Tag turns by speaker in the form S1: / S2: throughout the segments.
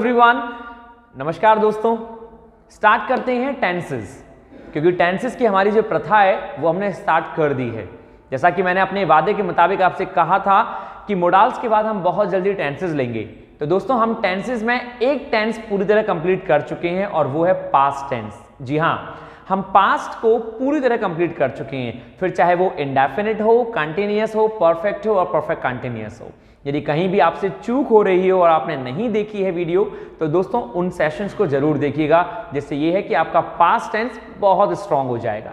S1: Everyone, नमस्कार दोस्तों। Start करते हैं टेंसेस, क्योंकि टेंसेस की हमारी जो प्रथा है वो हमने स्टार्ट कर दी है। जैसा कि मैंने अपने वादे के मुताबिक आपसे कहा था कि मोडाल्स के बाद हम बहुत जल्दी टेंसेस लेंगे। तो दोस्तों हम टेंसेस में एक टेंस पूरी तरह कंप्लीट कर चुके हैं और वो है पास्ट टेंस। जी हाँ, हम पास्ट को पूरी तरह कंप्लीट कर चुके हैं, फिर चाहे वो इंडेफिनिट हो, कंटिन्यूअस हो, परफेक्ट हो और परफेक्ट कंटिन्यूअस हो। यदि कहीं भी आपसे चूक हो रही हो और आपने नहीं देखी है वीडियो, तो दोस्तों उन सेशंस को जरूर देखिएगा, जिससे ये है कि आपका पास्ट टेंस बहुत स्ट्रांग हो जाएगा।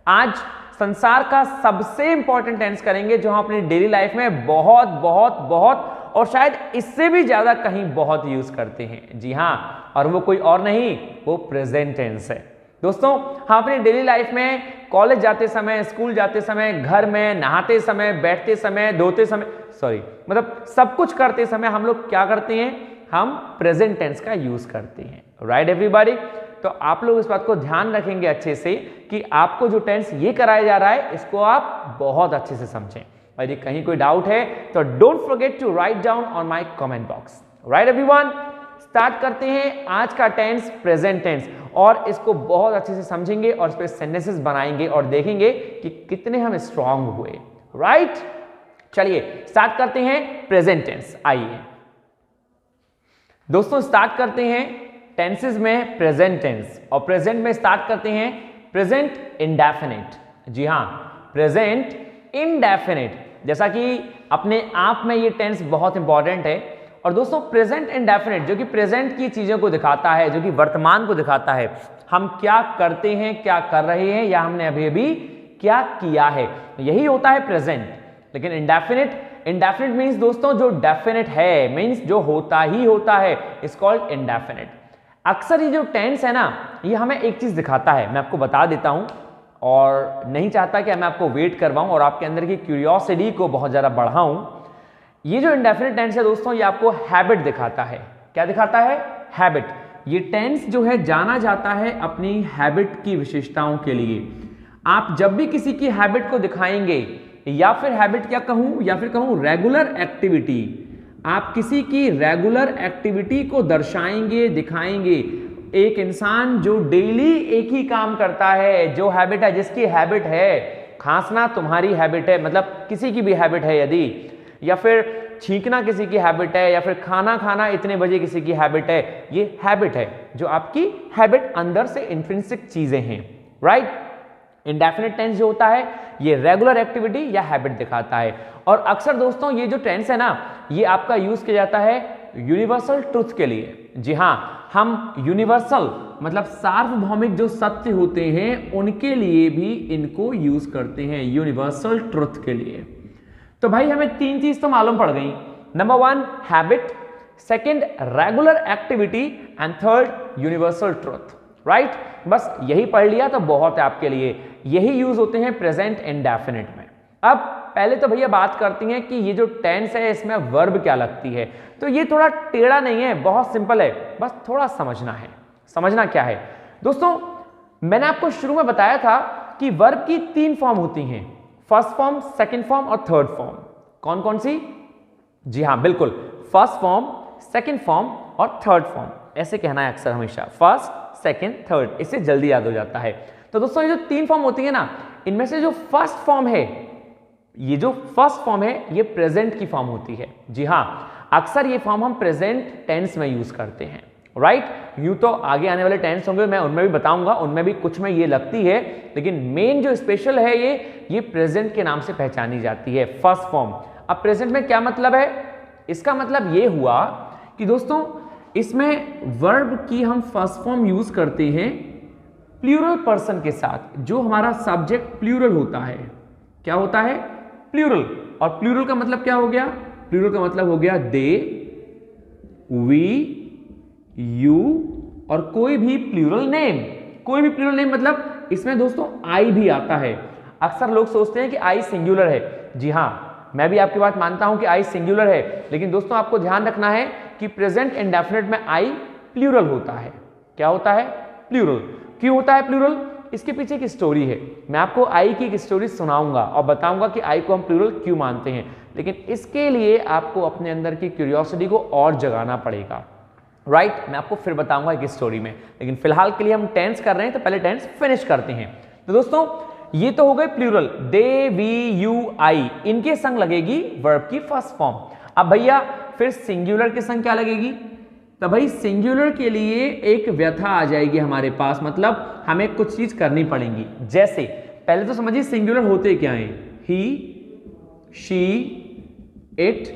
S1: आज संसार का सबसे इंपॉर्टेंट टेंस करेंगे जो हम अपनी डेली लाइफ में बहुत बहुत बहुत और शायद इससे भी ज्यादा कहीं बहुत यूज करते हैं। जी हाँ, और वो कोई और नहीं, वो प्रेजेंट टेंस है। दोस्तों हम अपनी डेली लाइफ में कॉलेज जाते समय, स्कूल जाते समय, घर में नहाते समय, बैठते समय, धोते समय, मतलब सब कुछ करते समय हम लोग क्या करते हैं, हम प्रेजेंट टेंस का यूज करते हैं। Right everybody? तो आप लोग इस बात को ध्यान रखेंगे अच्छे से कि आपको जो टेंस ये कराया जा रहा है इसको आप बहुत अच्छे से समझें। और यदि कहीं कोई डाउट है तो don't forget to write down on my comment box. Right everyone, start करते हैं आज का टेंस प्रेजेंट टेंस, और इसको बहुत अच्छे से समझेंगे और इस पर सेंटेंसेस बनाएंगे और देखेंगे कि कितने हम स्ट्रांग हुए। राइट, चलिए स्टार्ट करते हैं प्रेजेंट टेंस। आइए दोस्तों स्टार्ट करते हैं टेंसेस में प्रेजेंट टेंस, और प्रेजेंट में स्टार्ट करते हैं प्रेजेंट इंडेफिनिट। जी हाँ, प्रेजेंट इंडेफिनिट, जैसा कि अपने आप में ये टेंस बहुत इंपॉर्टेंट है। और दोस्तों प्रेजेंट इंडेफिनिट जो कि प्रेजेंट की चीजों को दिखाता है, जो कि वर्तमान को दिखाता है, हम क्या करते हैं, क्या कर रहे हैं, या हमने अभी अभी क्या किया है, यही होता है प्रेजेंट। लेकिन इंडेफिनिट मीन्स दोस्तों जो डेफिनेट है, मीन्स जो होता ही होता है, इज कॉल्ड इंडेफिनिट। अक्सर ये जो टेंस है ना, ये हमें एक चीज दिखाता है, मैं आपको बता देता हूं, और नहीं चाहता कि मैं आपको वेट करवाऊं और आपके अंदर की क्यूरियोसिटी को बहुत ज्यादा बढ़ाऊं। ये जो इंडेफिनिट टेंस है दोस्तों, ये आपको हैबिट दिखाता है। क्या दिखाता है? हैबिट। ये टेंस जो है जाना जाता है अपनी हैबिट की विशेषताओं के लिए। आप जब भी किसी की हैबिट को दिखाएंगे, या फिर हैबिट क्या कहूं, या फिर कहूं रेगुलर एक्टिविटी, आप किसी की रेगुलर एक्टिविटी को दर्शाएंगे, दिखाएंगे। एक इंसान जो डेली एक ही काम करता है, जो हैबिट है, जिसकी हैबिट है खांसना, तुम्हारी हैबिट है, मतलब किसी की भी हैबिट है यदि, या फिर छींकना किसी की हैबिट है, या फिर खाना खाना इतने बजे किसी की हैबिट है, ये हैबिट है, जो आपकी हैबिट अंदर से इंट्रिंसिक चीजें हैं। राइट? इंडेफिनिट टेंस जो होता है ये रेगुलर एक्टिविटी या हैबिट दिखाता है। और अक्सर दोस्तों ये जो टेंस है ना, ये आपका यूज किया जाता है यूनिवर्सल ट्रुथ के लिए। जी हाँ, हम यूनिवर्सल मतलब सार्वभौमिक जो सत्य होते हैं उनके लिए भी इनको यूज करते हैं, यूनिवर्सल ट्रुथ के लिए। तो भाई हमें तीन चीज तो मालूम पड़ गई। Number one habit, second regular activity, and third universal truth. Right? बस यही पढ़ लिया तो बहुत है आपके लिए। यही यूज होते हैं प्रेजेंट इंडेफिनिट में। अब पहले तो भैया बात करती हैं कि ये जो टेंस है इसमें वर्ब क्या लगती है। तो ये थोड़ा टेढ़ा नहीं है, बहुत सिंपल है, बस थोड़ा समझना है। समझना क्या है दोस्तों, मैंने आपको शुरू में बताया था कि वर्ब की तीन फॉर्म होती हैं, फर्स्ट फॉर्म, सेकंड फॉर्म और थर्ड फॉर्म। कौन कौन सी? जी हाँ बिल्कुल, फर्स्ट फॉर्म, सेकंड फॉर्म और थर्ड फॉर्म, ऐसे कहना है अक्सर हमेशा, फर्स्ट सेकंड थर्ड, इससे जल्दी याद हो जाता है। तो दोस्तों ये जो तीन फॉर्म होती है ना, इनमें से जो फर्स्ट फॉर्म है, ये जो फर्स्ट फॉर्म है ये प्रेजेंट की फॉर्म होती है। जी हाँ, अक्सर ये फॉर्म हम प्रेजेंट टेंस में यूज करते हैं। राइट? यूं तो आगे आने वाले टेंस होंगे, मैं उनमें भी बताऊंगा, उनमें भी कुछ में ये लगती है, लेकिन मेन जो स्पेशल है ये प्रेजेंट के नाम से पहचानी जाती है, फर्स्ट फॉर्म। अब प्रेजेंट में क्या मतलब है? इसका मतलब ये हुआ कि दोस्तों इसमें वर्ब की हम फर्स्ट फॉर्म यूज करते हैं प्लूरल पर्सन के साथ, जो हमारा सब्जेक्ट प्लूरल होता है। क्या होता है? प्लूरल। और प्लूरल का मतलब क्या हो गया? प्लूरल का मतलब हो गया दे, वी, यू और कोई भी प्लूरल नेम। कोई भी प्लूरल नेम मतलब इसमें दोस्तों आई भी आता है। अक्सर लोग सोचते हैं कि आई सिंगुलर है। जी हाँ, मैं भी आपकी बात मानता हूं कि आई सिंगुलर है, लेकिन दोस्तों आपको ध्यान रखना है कि प्रेजेंट इंडेफिनिट में आई प्लूरल होता है। क्या होता है? प्लूरल। क्यों होता है प्लूरल? इसके पीछे एक स्टोरी है, मैं आपको आई की एक स्टोरी सुनाऊंगा और बताऊंगा कि आई को हम प्लूरल क्यों मानते हैं। लेकिन इसके लिए आपको अपने अंदर की क्यूरियोसिटी को और जगाना पड़ेगा। राइट मैं आपको फिर बताऊंगा एक स्टोरी में, लेकिन फिलहाल के लिए हम टेंस कर रहे हैं तो पहले टेंस फिनिश करते हैं। तो दोस्तों ये तो हो गए प्लूरल, दे, वी, यू, आई, इनके संग लगेगी वर्ब की फर्स्ट फॉर्म। अब भैया फिर सिंगुलर के संग क्या लगेगी? तो भाई सिंगुलर के लिए एक व्यथा आ जाएगी हमारे पास, मतलब हमें कुछ चीज करनी पड़ेगी। जैसे पहले तो समझिए सिंगुलर होते क्या हैं, ही, शी, इट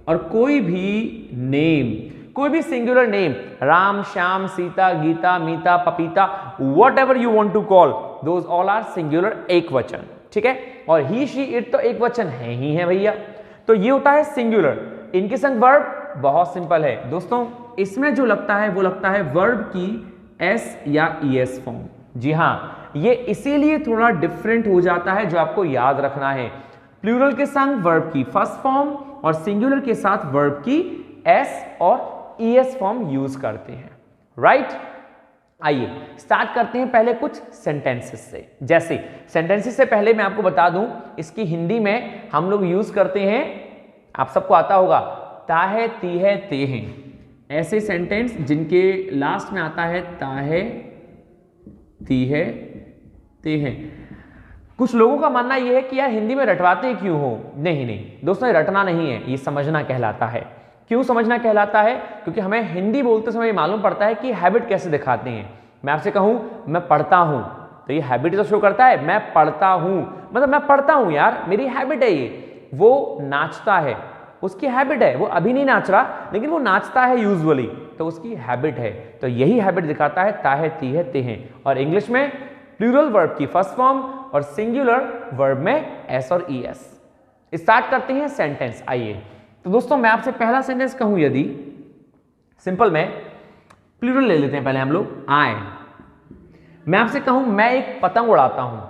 S1: और कोई भी नेम, कोई भी सिंगुलर नेम, राम, श्याम, सीता, गीता, मीता, पपीता, whatever you want to call, those all are singular, एक वचन, ठीक है। और ही, शी, इट तो एक वचन है ही है भैया, तो ये होता है सिंगुलर। इनके संग वर्ब बहुत सिंपल है दोस्तों, इसमें जो लगता है वो लगता है वर्ब की एस या ईएस फॉर्म। जी हाँ, ये इसीलिए थोड़ा डिफरेंट हो जाता है, जो आपको याद रखना है। प्लूरल के संग वर्ब की फर्स्ट फॉर्म और सिंगुलर के साथ वर्ब की एस और ईएस फॉर्म यूज करते हैं, राइट। आइए स्टार्ट करते हैं पहले कुछ सेंटेंसेस से। जैसे सेंटेंसेस से पहले मैं आपको बता दूं, इसकी हिंदी में हम लोग यूज करते हैं, आप सबको आता होगा, ताहे, तीहे, तेहे, ऐसे सेंटेंस जिनके लास्ट में आता है ताहे, तीहे, तेहे। कुछ लोगों का मानना यह है कि यार हिंदी में रटवाते क्यों हो? नहीं नहीं दोस्तों, ये रटना नहीं है, ये समझना कहलाता है। क्यों समझना कहलाता है? क्योंकि हमें हिंदी बोलते समय मालूम पड़ता है कि हैबिट कैसे दिखाते हैं। मैं आपसे कहूं मैं पढ़ता हूं, तो ये हैबिट तो शो करता है, मैं पढ़ता हूं मतलब मैं पढ़ता हूं यार, मेरी हैबिट है ये। वो नाचता है, उसकी हैबिट है, वो अभी नहीं नाच रहा लेकिन वो नाचता है यूजुअली, तो उसकी हैबिट है। तो यही हैबिट दिखाता है ताहे, तीहे, तेहे। और इंग्लिश में प्लूरल वर्ब की फर्स्ट फॉर्म और सिंगुलर वर्ब में एस और ई एस। स्टार्ट करते हैं सेंटेंस। आइए तो दोस्तों मैं आपसे पहला सेंटेंस कहूं, यदि सिंपल में प्लूरल ले लेते हैं पहले हम लोग, आए। मैं आपसे कहूं मैं एक पतंग उड़ाता हूं,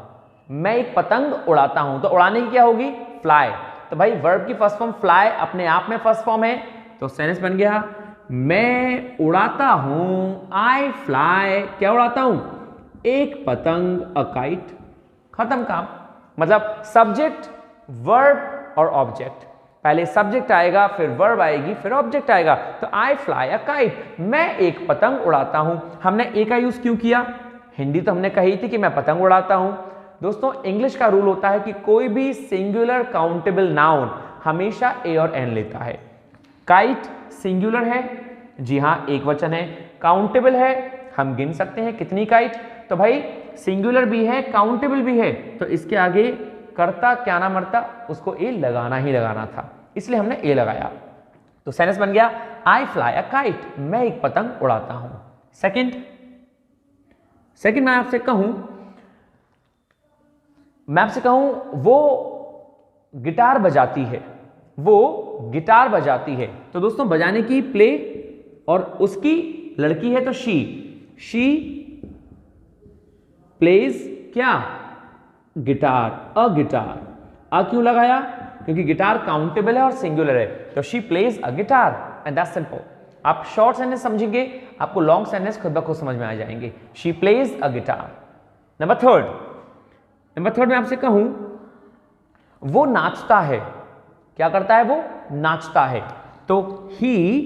S1: मैं एक पतंग उड़ाता हूं, तो उड़ाने की क्या होगी? फ्लाई। तो भाई वर्ब की फर्स्ट फॉर्म फ्लाई अपने आप में फर्स्ट फॉर्म है, तो सेंटेंस बन गया मैं उड़ाता हूं, आई फ्लाई, क्या उड़ाता हूं? एक पतंग, अ काइट, खत्म काम। मतलब सब्जेक्ट, वर्ब और ऑब्जेक्ट, पहले सब्जेक्ट आएगा, फिर वर्ब आएगी, फिर ऑब्जेक्ट आएगा। तो आई फ्लाई अ काइट, मैं एक पतंग उड़ाता हूं। हमने ए का यूज क्यों किया? हिंदी तो हमने कही थी कि मैं पतंग उड़ाता हूं। दोस्तों इंग्लिश का रूल होता है कि कोई भी सिंगुलर काउंटेबल नाउन हमेशा ए और एन लेता है। काइट सिंगुलर है, जी हां एक वचन है, काउंटेबल है, हम गिन सकते हैं कितनी काइट, तो भाई सिंगुलर भी है, काउंटेबल भी है, तो इसके आगे करता क्या ना मरता, उसको ए लगाना ही लगाना था, इसलिए हमने ए लगाया। तो सेंटेंस बन गया आई फ्लाई अ काइट, मैं एक पतंग उड़ाता हूं। सेकंड मैं आपसे कहूं वो गिटार बजाती है, वो गिटार बजाती है, तो दोस्तों बजाने की प्ले, और उसकी लड़की है तो शी प्लेज क्या? Guitar, a guitar. अ क्यों लगाया? क्योंकि गिटार काउंटेबल है और सिंगुलर है, तो she plays a guitar and that's simple. आप शॉर्ट सेंटेंस समझेंगे, आपको लॉन्ग सेंटेंस खुद ब खुद समझ में आ जाएंगे। She plays a guitar. Number third में आपसे कहूं वो नाचता है, क्या करता है? वो नाचता है, तो ही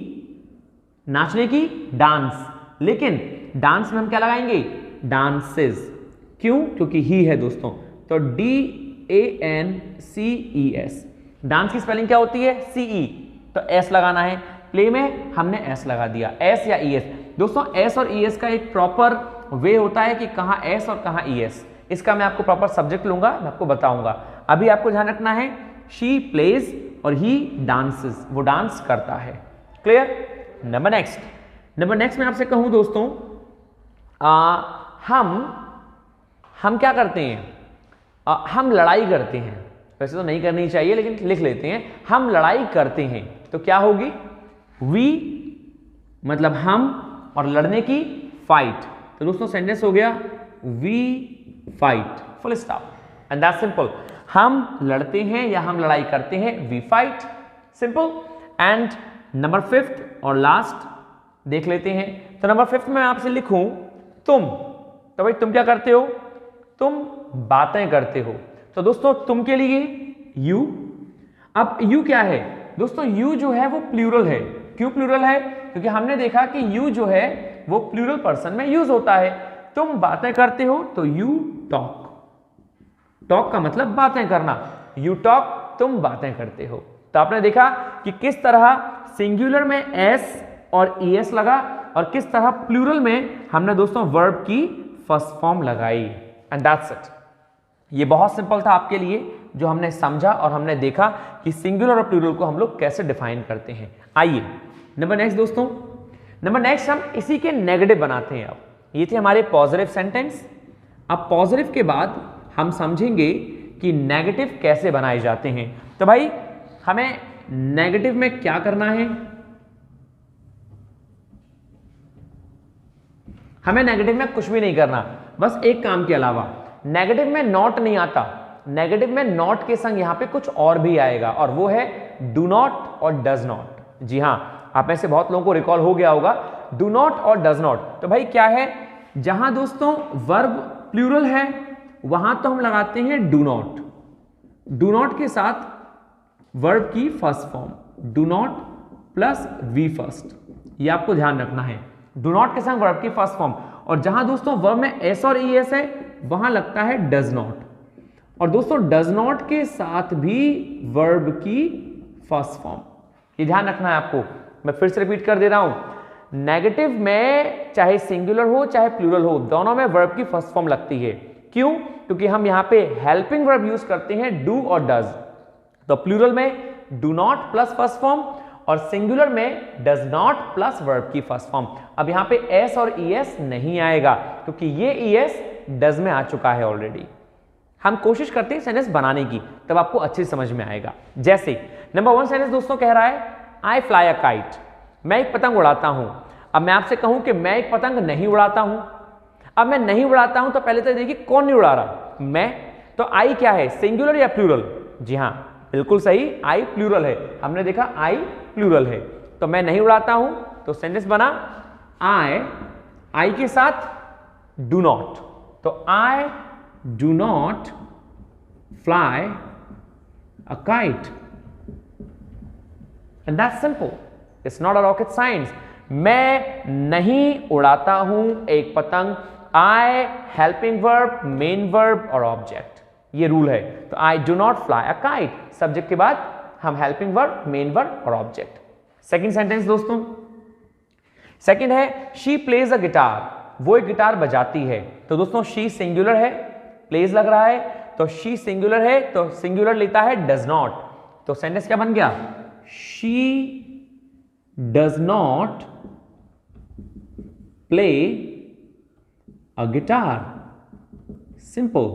S1: नाचने की डांस, लेकिन डांस में हम क्या लगाएंगे? डांसेस। क्यों? क्योंकि ही है दोस्तों, तो DANCES। डांस की स्पेलिंग क्या होती है? CE, तो S लगाना है। प्ले में हमने S लगा दिया, S या ES। दोस्तों S और ES का एक प्रॉपर वे होता है कि कहां S और कहां ES, इसका मैं आपको प्रॉपर सब्जेक्ट लूंगा, मैं आपको बताऊंगा। अभी आपको ध्यान रखना है शी प्लेज और ही डांसेस, वो डांस करता है। क्लियर? नंबर नेक्स्ट में आपसे कहूं दोस्तों, हम क्या करते हैं? हम लड़ाई करते हैं। वैसे तो नहीं करनी चाहिए लेकिन लिख लेते हैं, हम लड़ाई करते हैं, तो क्या होगी? वी मतलब हम, और लड़ने की फाइट, तो दोस्तों सेंटेंस हो गया we fight, full stop and that's simple. हम लड़ते हैं या हम लड़ाई करते हैं, we fight, simple. And number 5th और लास्ट देख लेते हैं। तो नंबर 5th में आपसे लिखूं तुम, तो भाई तुम क्या करते हो? तुम बातें करते हो, तो दोस्तों तुम के लिए यू। अब यू क्या है दोस्तों? यू जो है वो प्लूरल है। क्यों प्लूरल है? क्योंकि हमने देखा कि यू जो है वो प्लूरल पर्सन में यूज होता है। तुम बातें करते हो तो यू टॉक, टॉक का मतलब बातें करना, यू टॉक तुम बातें करते हो। तो आपने देखा कि किस तरह सिंगुलर में एस और ईएस लगा और किस तरह प्लूरल में हमने दोस्तों वर्ब की फर्स्ट फॉर्म लगाई। And that's it. ये बहुत सिंपल था आपके लिए, जो हमने समझा और हमने देखा कि सिंगुलर और प्लूरल को हम लोग कैसे डिफाइन करते हैं। आइए नंबर नेक्स्ट दोस्तों, नंबर नेक्स्ट हम इसी के नेगेटिव बनाते हैं। अब ये थे हमारे पॉजिटिव सेंटेंस। अब पॉजिटिव के बाद हम समझेंगे कि नेगेटिव कैसे बनाए जाते हैं। तो भाई हमें नेगेटिव में क्या करना है, हमें नेगेटिव में कुछ भी नहीं करना, बस एक काम के अलावा। नेगेटिव में नॉट नहीं आता, नेगेटिव में नॉट के संग यहां पे कुछ और भी आएगा और वो है डू नॉट और डज नॉट। जी हां, आप में से बहुत लोगों को रिकॉल हो गया होगा डू नॉट और डज नॉट। तो भाई क्या है, जहां दोस्तों वर्ब प्लूरल है वहां तो हम लगाते हैं डू नॉट, डू नॉट के साथ वर्ब की first form do not plus V first, ये आपको ध्यान रखना है, डू नॉट के संग वर्ब की फर्स्ट फॉर्म। और जहां दोस्तों वर्ब में एस और ई एस है वहां लगता है डज नॉट, और दोस्तों डज नॉट के साथ भी वर्ब की फर्स्ट फॉर्म, ये ध्यान रखना है आपको। मैं फिर से रिपीट कर दे रहा हूं, नेगेटिव में चाहे सिंगुलर हो चाहे प्लूरल हो, दोनों में वर्ब की फर्स्ट फॉर्म लगती है। क्यों? क्योंकि हम यहां पे हेल्पिंग वर्ब यूज करते हैं डू और डज। तो प्लूरल में do not plus first form और सिंगुलर में डज नॉट प्लस वर्ब की फर्स्ट फॉर्म। अब यहां पे एस और ईएस नहीं आएगा क्योंकि ये ईएस डज में आ चुका है ऑलरेडी। हम कोशिश करते हैं सेंटेंस बनाने की, तब आपको अच्छे समझ में आएगा। जैसे नंबर 1 सेंटेंस दोस्तों कह रहा है आई फ्लाई अ काइट, मैं एक पतंग उड़ाता हूं। अब मैं आपसे कहूं कि मैं एक पतंग नहीं उड़ाता हूं, अब मैं नहीं उड़ाता हूं तो पहले तो देखिए कौन नहीं उड़ा रहा, मैं। तो आई क्या है, सिंगुलर या प्लूरल? जी हां बिल्कुल सही, आई प्लूरल है। हमने देखा आई प्लूरल है, तो मैं नहीं उड़ाता हूं तो सेंटेंस बना आई के साथ डू नॉट, तो I do not fly a kite, and that's simple, it's not a rocket science. मैं नहीं उड़ाता हूं एक पतंग, आई हेल्पिंग वर्ब, मेन वर्ब और ऑब्जेक्ट, ये रूल है। तो I do not fly a kite, subject के बाद हम हेल्पिंग वर्ब, मेन वर्ब और ऑब्जेक्ट। सेकंड सेंटेंस दोस्तों, सेकंड है शी प्लेज अ गिटार, वो एक गिटार बजाती है। तो दोस्तों शी सिंगुलर है, प्लेज लग रहा है, तो शी सिंगुलर है तो सिंगुलर लेता है डज नॉट, तो सेंटेंस क्या बन गया, she does not play a guitar, simple.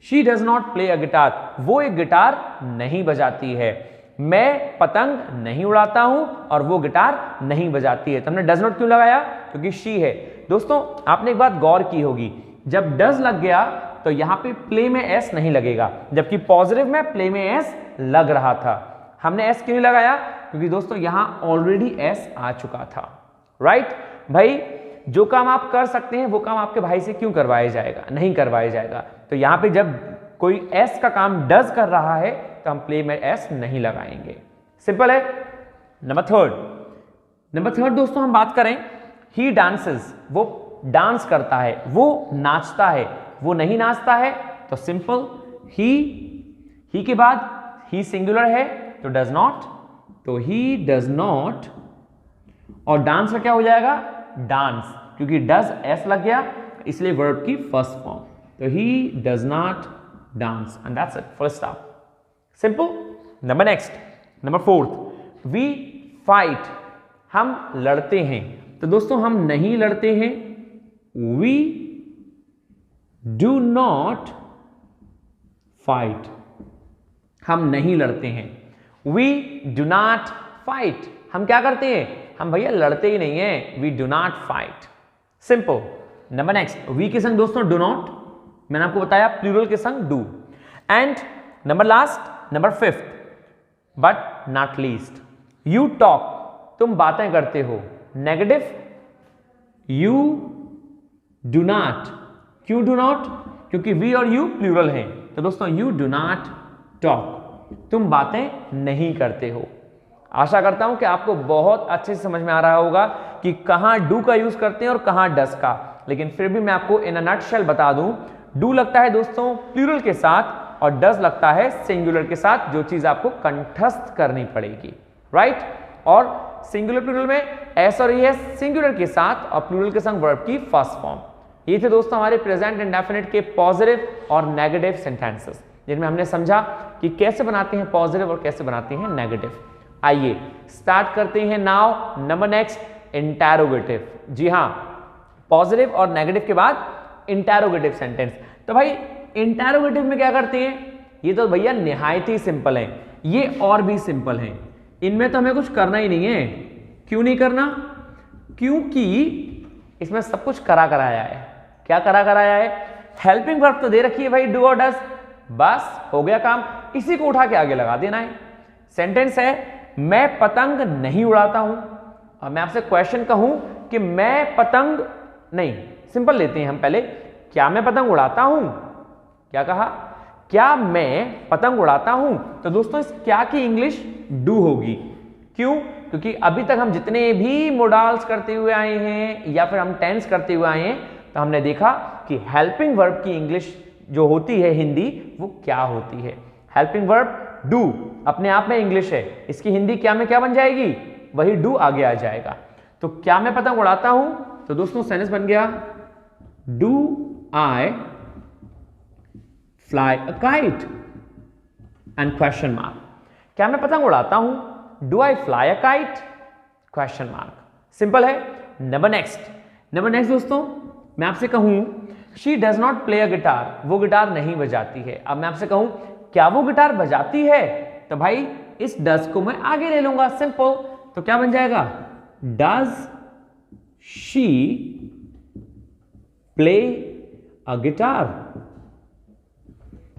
S1: She does not play a guitar, वो एक गिटार नहीं बजाती है। मैं पतंग नहीं उड़ाता हूं और वो गिटार नहीं बजाती है। तो हमने डज नॉट क्यों लगाया, क्योंकि शी है। दोस्तों आपने एक बात गौर की होगी, जब डज लग गया तो यहां पे प्ले में एस नहीं लगेगा, जबकि पॉजिटिव में प्ले में एस लग रहा था। हमने एस क्यों नहीं लगाया, क्योंकि दोस्तों यहां ऑलरेडी एस आ चुका था, राइट। भाई जो काम आप कर सकते हैं वो काम आपके भाई से क्यों करवाया जाएगा, नहीं करवाया जाएगा। तो यहां पे जब कोई एस का काम डज कर रहा है तो हम प्ले में एस नहीं लगाएंगे, सिंपल है। नंबर थर्ड दोस्तों हम बात करें, ही डांसेस, वो डांस करता है, वो नाचता है, वो नहीं नाचता है, तो सिंपल ही के बाद ही सिंगुलर है तो डज नॉट, तो ही डज नॉट, और डांस का क्या हो जाएगा, डांस, क्योंकि डज एस लग गया इसलिए वर्ब की फर्स्ट फॉर्म, तो he does not dance, and that's it, full stop, simple. Number next, number 4, we fight, हम लड़ते हैं। तो दोस्तों हम नहीं लड़ते हैं, वी डू नॉट फाइट, हम नहीं लड़ते हैं। वी डू नॉट फाइट, हम क्या करते हैं, हम भैया लड़ते ही नहीं है, we do not fight, simple. Number next, V के संग दोस्तों डू नॉट, मैंने आपको बताया प्लूरल के संग do. And number last, number 5th but not least, you talk, तुम बातें करते हो। नेगेटिव, यू डू नॉट, क्यों डू नॉट, क्योंकि वी और यू प्लूरल हैं, तो दोस्तों यू डू नॉट टॉक, तुम बातें नहीं करते हो। आशा करता हूं कि आपको बहुत अच्छे से समझ में आ रहा होगा कि कहां डू का यूज करते हैं और कहां डस का, लेकिन फिर भी मैं आपको इन अ नटशेल बता दूं, डू लगता है दोस्तों प्लूरल के साथ और डज लगता है सिंगुलर के साथ, जो चीज आपको कंठस्थ करनी पड़ेगी, राइट। और सिंगुलर प्लूरल में एस और ई है सिंगुलर के साथ और प्लूरल के संग वर्ब की फर्स्ट फॉर्म। ये थे दोस्तों हमारे प्रेजेंट इंडेफिनिट के पॉजिटिव और नेगेटिव सेंटेंसेस, जिनमें हमने समझा कि कैसे बनाते हैं पॉजिटिव और कैसे बनाते हैं नेगेटिव। आइए स्टार्ट करते हैं नाउ नंबर नेक्स्ट इंटरोगेटिव। जी हाँ, पॉजिटिव और नेगेटिव के बाद इंटरोगेटिव सेंटेंस। तो भाई इंटरोगेटिव में क्या करते हैं, ये तो भैया निहायत ही सिंपल है, ये और भी सिंपल है, इनमें तो हमें कुछ करना ही नहीं है। क्यों नहीं करना, क्योंकि इसमें सब कुछ करा कराया है। क्या करा कराया है, हेल्पिंग वर्ब तो दे रखी है भाई, डू और डज, बस हो गया काम, इसी को उठा के आगे लगा देना है। सेंटेंस है मैं पतंग नहीं उड़ाता हूं। अब मैं आपसे क्वेश्चन कहूं कि मैं पतंग नहीं, सिंपल लेते हैं हम पहले, क्या मैं पतंग उड़ाता हूं, क्या कहा, क्या मैं पतंग उड़ाता हूं, तो दोस्तों इस क्या की इंग्लिश डू होगी। क्यों, क्योंकि अभी तक हम जितने भी मोडाल्स करते हुए आए हैं या फिर हम टेंस करते हुए आए हैं, तो हमने देखा कि हेल्पिंग वर्ब की इंग्लिश जो होती है हिंदी, वो क्या होती है। हेल्पिंग वर्ब डू अपने आप में इंग्लिश है, इसकी हिंदी क्या में क्या बन जाएगी, वही डू आगे आ जाएगा। तो क्या मैं पतंग उड़ाता हूं, तो दोस्तों सेंटेंस बन गया do I fly a kite and question mark. क्या मैं पतंग उड़ाता हूं, do I fly a kite, question mark. Simple है। नंबर नेक्स्ट दोस्तों, मैं आपसे कहूं she does not play a guitar, वो गिटार नहीं बजाती है। अब मैं आपसे कहूं क्या वो गिटार बजाती है, तो भाई इस डज को मैं आगे ले लूंगा, सिंपल। तो क्या बन जाएगा, does she play a guitar,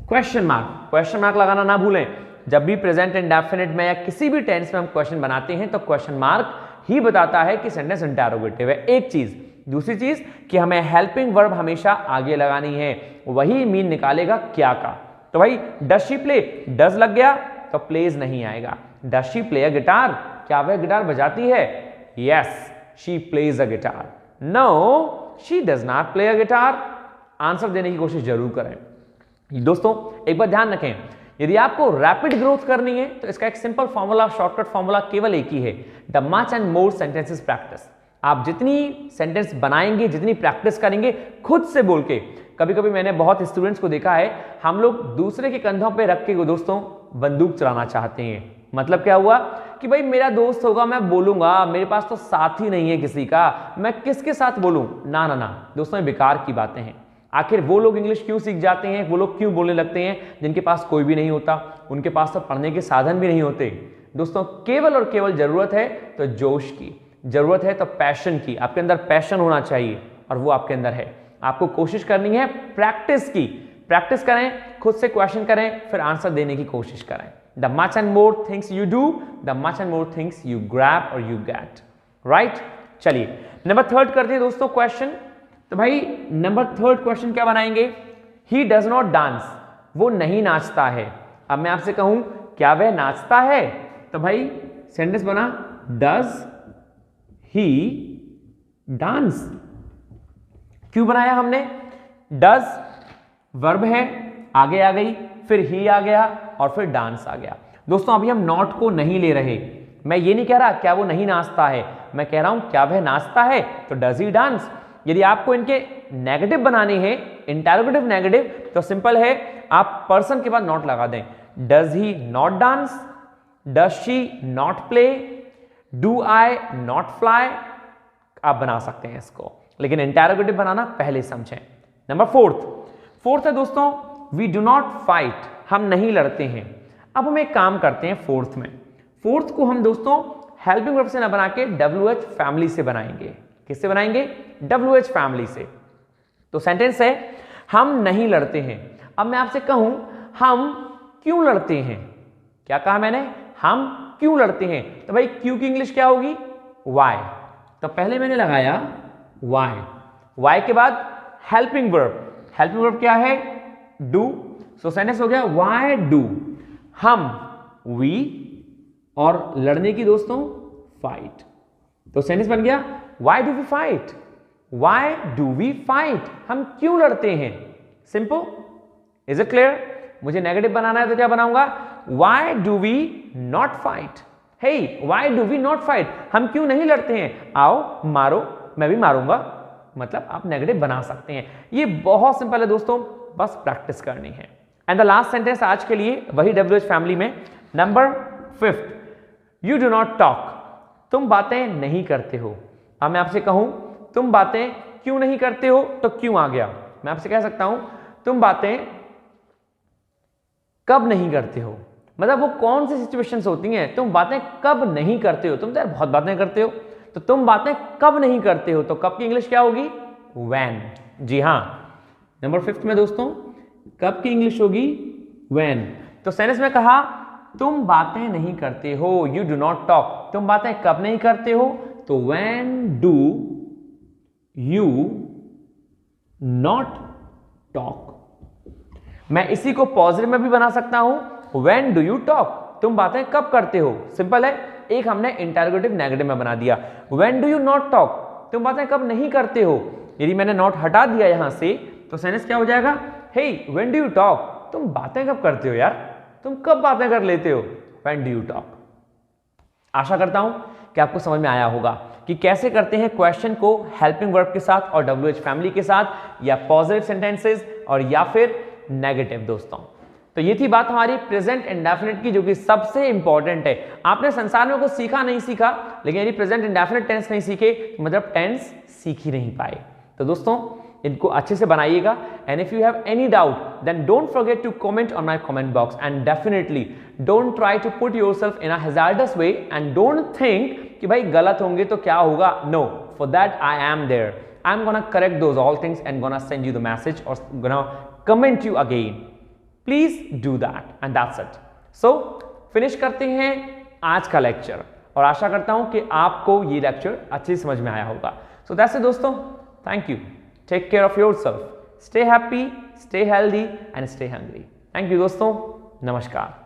S1: question mark लगाना ना भूलें। जब भी प्रेजेंट इंडेफिनिट में या किसी भी टेंस में हम क्वेश्चन बनाते हैं तो क्वेश्चन मार्क ही बताता है कि सेंटेंस इंटरोगेटिव है। एक चीज, दूसरी चीज कि हमें हेल्पिंग वर्ब हमेशा आगे लगानी है, वही मीन निकालेगा क्या का। तो भाई डज शी प्ले, डज लग गया तो प्लेज नहीं आएगा। Does she play a guitar, क्या वह गिटार बजाती है, yes she plays a guitar. No she does not play a guitar. Answer देने की कोशिश जरूर करें। दोस्तों एक बात ध्यान रखें, यदि आपको रैपिड ग्रोथ करनी है तो इसका एक सिंपल फॉर्मूला, शॉर्टकट फॉर्मूला केवल एक ही है, the much and more sentences practice. आप जितनी सेंटेंस बनाएंगे, जितनी प्रैक्टिस करेंगे खुद से बोल के, कभी कभी मैंने बहुत स्टूडेंट्स को देखा है, हम लोग दूसरे के कंधों पे रख के दोस्तों बंदूक चलाना चाहते हैं। मतलब क्या हुआ कि भाई मेरा दोस्त होगा, मैं बोलूंगा, मेरे पास तो साथी नहीं है किसी का, मैं किसके साथ बोलूं, ना ना ना दोस्तों, ये बेकार की बातें हैं। आखिर वो लोग इंग्लिश क्यों सीख जाते हैं, वो लोग क्यों बोलने लगते हैं जिनके पास कोई भी नहीं होता, उनके पास तो पढ़ने के साधन भी नहीं होते। दोस्तों केवल और केवल जरूरत है तो जोश की, जरूरत है तो पैशन की। आपके अंदर पैशन होना चाहिए और वो आपके अंदर है। आपको कोशिश करनी है प्रैक्टिस की, प्रैक्टिस करें, खुद से क्वेश्चन करें, फिर आंसर देने की कोशिश करें। The much and more things you do, the much and more things you grab और यू गेट, राइट। चलिए नंबर 3 करते हैं दोस्तों क्वेश्चन। तो भाई नंबर 3 क्वेश्चन क्या बनाएंगे, ही डज नॉट डांस, वो नहीं नाचता है। अब मैं आपसे कहूं क्या वह नाचता है, तो भाई सेंटेंस बना डज ही डांस। क्यों बनाया हमने, डज वर्ब है, आगे आ गई, फिर ही आ गया और फिर डांस आ गया। दोस्तों अभी हम नॉट को नहीं ले रहे, मैं ये नहीं कह रहा क्या वो नहीं नाचता है, मैं कह रहा हूं क्या वह नाचता है, तो डज ही डांस। यदि आपको इनके नेगेटिव बनाने हैं, इंटरोगेटिव नेगेटिव, तो सिंपल है, आप पर्सन के बाद नॉट लगा दें। Does he not dance, does she not play, do I not fly, आप बना सकते हैं इसको, लेकिन इंटरोगेटिव बनाना पहले समझें। नंबर 4 है दोस्तों, वी डू नॉट फाइट, हम नहीं लड़ते हैं। अब हम एक काम करते हैं 4 को हम दोस्तों हेल्पिंग वर्ब से ना बना के WH फैमिली से बनाएंगे। किससे बनाएंगे, WH फैमिली से। तो सेंटेंस है हम नहीं लड़ते हैं। अब मैं आपसे कहूं हम क्यों लड़ते हैं, क्या कहा मैंने, हम क्यों लड़ते हैं, तो भाई क्यों की इंग्लिश क्या होगी, वाई। तो पहले मैंने लगाया वाई के बाद हेल्पिंग वर्ब क्या है, डू। सो सेंटेंस हो गया वाई डू, हम वी और लड़ने की दोस्तों फाइट। तो सेंटेंस बन गया why do we fight, why do we fight, हम क्यों लड़ते हैं। Simple, is it clear. मुझे नेगेटिव बनाना है तो क्या बनाऊंगा, why do we not fight, hey why do we not fight, हम क्यों नहीं लड़ते हैं, आओ मारो मैं भी मारूंगा, मतलब आप नेगेटिव बना सकते हैं। ये बहुत सिंपल है दोस्तों, बस प्रैक्टिस करनी है। एंड द लास्ट सेंटेंस आज के लिए वही WH फैमिली में number 5, you do not talk, तुम बातें नहीं करते हो। अब मैं आपसे कहूं तुम बातें क्यों नहीं करते हो, तो क्यों आ गया। मैं आपसे कह सकता हूं तुम बातें कब नहीं करते हो, मतलब वो कौन सी सिचुएशंस होती हैं, तुम बातें कब नहीं करते हो। तुम तो यार बहुत बातें करते हो, तो तुम बातें कब नहीं करते हो, तो कब की इंग्लिश क्या होगी, व्हेन। जी हां, नंबर 5 में दोस्तों कब की इंग्लिश होगी, व्हेन। तो सेंटेंस में कहा तुम बातें नहीं करते हो, यू डू नॉट टॉक, तुम बातें कब नहीं करते हो, तो when do you not talk. मैं इसी को पॉजिटिव में भी बना सकता हूं, व्हेन डू यू टॉक, तुम बातें कब करते हो। सिंपल है, एक हमने इंटरोगेटिव नेगेटिव में बना दिया। When do you not talk, तुम बातें कब नहीं करते हो। यदि मैंने नॉट हटा दिया यहां से तो सेंटेंस क्या हो जाएगा, हे व्हेन डू यू टॉक, तुम बातें कब करते हो यार, तुम कब बातें कर लेते हो, व्हेन डू यू टॉक। आशा करता हूं कि आपको समझ में आया होगा कि कैसे करते हैं क्वेश्चन को हेल्पिंग वर्ब के साथ और WH फैमिली के साथ, या पॉजिटिव सेंटेंसेस और या फिर नेगेटिव दोस्तों। तो ये थी बात हमारी प्रेजेंट इंडेफिनिट की, जो कि सबसे इंपॉर्टेंट है। आपने संसार में कुछ सीखा नहीं सीखा, लेकिन यदि प्रेजेंट इंडेफिनिट टेंस नहीं सीखे मतलब टेंस सीख ही नहीं पाए। तो दोस्तों इनको अच्छे से बनाइएगा। And if you have any doubt then don't forget to comment on my comment box, and definitely don't try to put yourself in a hazardous way, and don't think कि भाई गलत होंगे तो क्या होगा। No, for that I am there, I am gonna correct those all things and gonna send you the message और gonna comment you again. Please do that and that's it. So finish करते हैं आज का lecture, और आशा करता हूं कि आपको ये लेक्चर अच्छे से समझ में आया होगा। सो दैट्स इट दोस्तों, thank you, take care of yourself, stay happy, stay healthy and stay hungry. Thank you दोस्तों, नमस्कार।